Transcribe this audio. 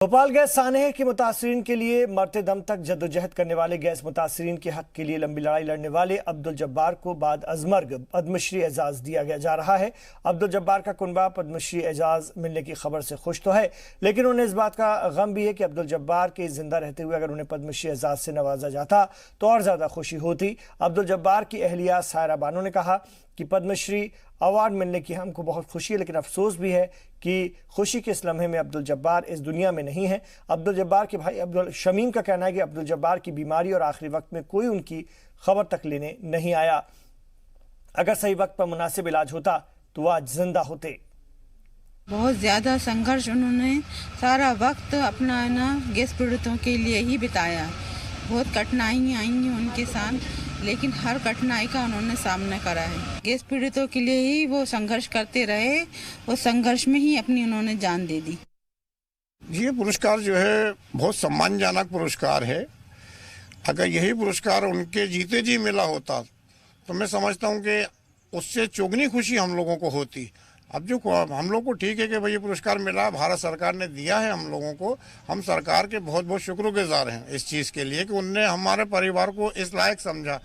Bhopal gas सानहे के मुतासरीन के लिए मरते दम तक जद्दोजहद करने वाले गैस मुतासरीन के हक के लिए लंबी लड़ाई लड़ने वाले अब्दुल जब्बार को बाद अजमर्ग पद्मश्री एजाज दिया गया जा रहा है। अब्दुल जब्बार का कुनबा पद्मश्री एजाज मिलने की खबर से खुश तो है, लेकिन उन्हें इस बात का गम भी है कि अब्दुल जब्बार के जिंदा रहते हुए अगर उन्हें पद्मश्री एजाज से नवाजा जाता तो और ज्यादा खुशी होती। अब्दुल जब्बार की अहलिया सायरा बानो ने कहा कि पद्मश्री अवार्ड मिलने की हमको बहुत खुशी है, लेकिन अफसोस भी है कि खुशी के इस लम्हे में अब्दुल जब्बार इस दुनिया में नहीं है। अब्दुल जब्बार के भाई अब्दुल शमीम का कहना है कि अब्दुल जब्बार की बीमारी और आखिरी वक्त में कोई उनकी खबर तक लेने नहीं आया। अगर सही वक्त पर मुनासिब इलाज होता तो वह आज जिंदा होते। बहुत ज़्यादा संघर्ष उन्होंने सारा वक्त अपना गैस पीड़ितों के लिए ही बिताया। बहुत कठिनाइयाँ आई हैं उनके साथ, लेकिन हर कठिनाई का उन्होंने सामना करा है। गैस पीड़ितों के लिए ही वो संघर्ष करते रहे, उस संघर्ष में ही अपनी उन्होंने जान दे दी। ये पुरस्कार जो है बहुत सम्मानजनक पुरस्कार है। अगर यही पुरस्कार उनके जीते जी मिला होता तो मैं समझता हूँ कि उससे चौगुनी खुशी हम लोगों को होती। अब जो हम लोग को ठीक है कि भाई ये पुरस्कार मिला, भारत सरकार ने दिया है हम लोगों को, हम सरकार के बहुत बहुत शुक्रगुजार हैं इस चीज़ के लिए कि उनने हमारे परिवार को इस लायक समझा।